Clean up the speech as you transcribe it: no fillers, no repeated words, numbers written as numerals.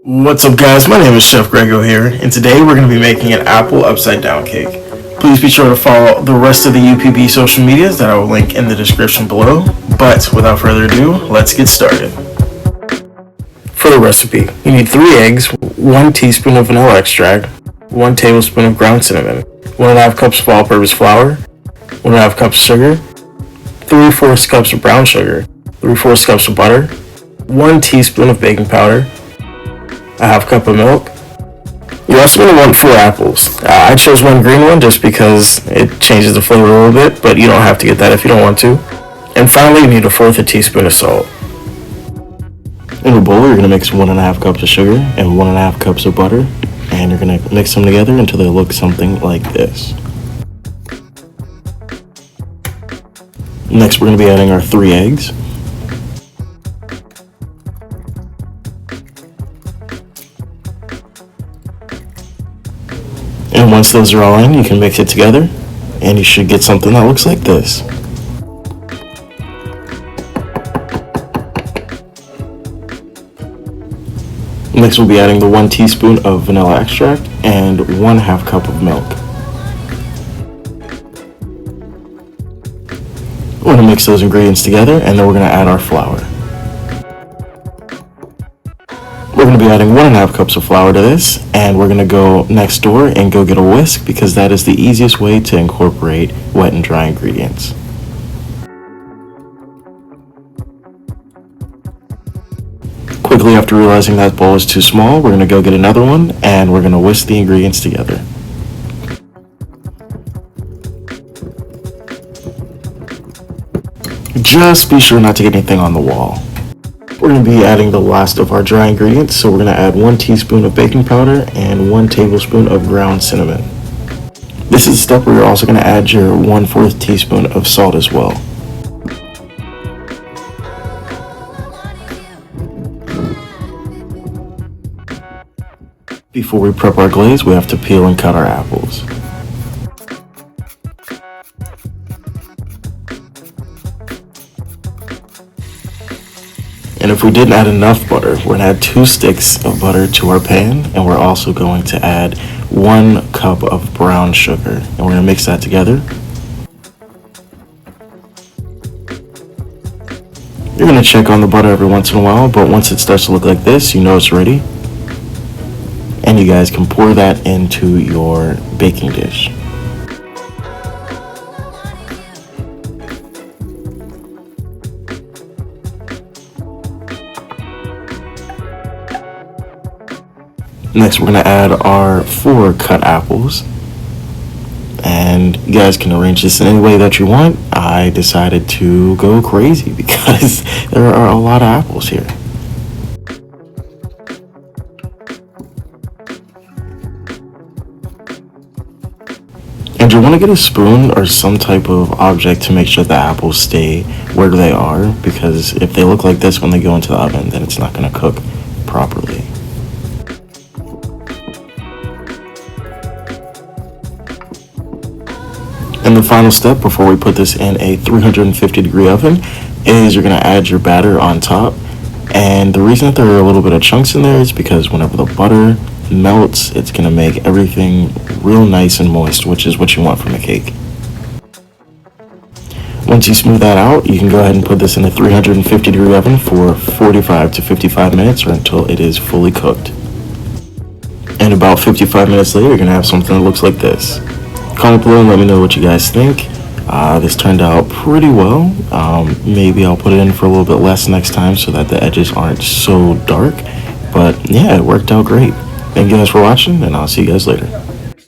What's up, guys? My name is Chef Grego here, and today we're going to be making an apple upside down cake. Please be sure to follow the rest of the UPB social medias that I will link in the description below. But without further ado, let's get started. For the recipe, you need 3 eggs, 1 teaspoon of vanilla extract, 1 tablespoon of ground cinnamon, 1.5 cups of all-purpose flour, 1.5 cups of sugar, 3/4 cups of brown sugar, 3/4 cups of butter, 1 teaspoon of baking powder, a half cup of milk. You're also going to want 4 apples. I chose 1 green one just because it changes the flavor a little bit, but you don't have to get that if you don't want to. And finally, you need 1/4 teaspoon of salt. In a bowl, you're going to mix 1.5 cups of sugar and 1.5 cups of butter, and you're going to mix them together until they look something like this. Next, we're going to be adding our 3 eggs. And once those are all in, you can mix it together, and you should get something that looks like this. Next, we'll be adding the 1 teaspoon of vanilla extract and 1/2 cup of milk. We're going to mix those ingredients together, and then we're going to add our flour. We're going to be adding 1.5 cups of flour to this, and we're going to go next door and go get a whisk because that is the easiest way to incorporate wet and dry ingredients. Quickly after realizing that bowl is too small, we're going to go get another one, and we're going to whisk the ingredients together. Just be sure not to get anything on the wall. We're going to be adding the last of our dry ingredients, so we're going to add 1 teaspoon of baking powder and 1 tablespoon of ground cinnamon. This is the step where you're also going to add your 1/4 teaspoon of salt as well. Before we prep our glaze, we have to peel and cut our apples. And if we didn't add enough butter, we're going to add 2 sticks of butter to our pan, and we're also going to add 1 cup of brown sugar, and we're going to mix that together. You're going to check on the butter every once in a while, but once it starts to look like this, you know it's ready. And you guys can pour that into your baking dish. Next, we're going to add our 4 cut apples, and you guys can arrange this in any way that you want. I decided to go crazy because there are a lot of apples here. And you want to get a spoon or some type of object to make sure the apples stay where they are, because if they look like this when they go into the oven, then it's not going to cook properly. And the final step before we put this in a 350-degree oven is you're going to add your batter on top. And the reason that there are a little bit of chunks in there is because whenever the butter melts, it's going to make everything real nice and moist, which is what you want from a cake. Once you smooth that out, you can go ahead and put this in a 350-degree oven for 45 to 55 minutes or until it is fully cooked. And about 55 minutes later, you're going to have something that looks like this. Comment below and let me know what you guys think. This turned out pretty well. Maybe I'll put it in for a little bit less next time so that the edges aren't so dark. But yeah, it worked out great. Thank you guys for watching, and I'll see you guys later.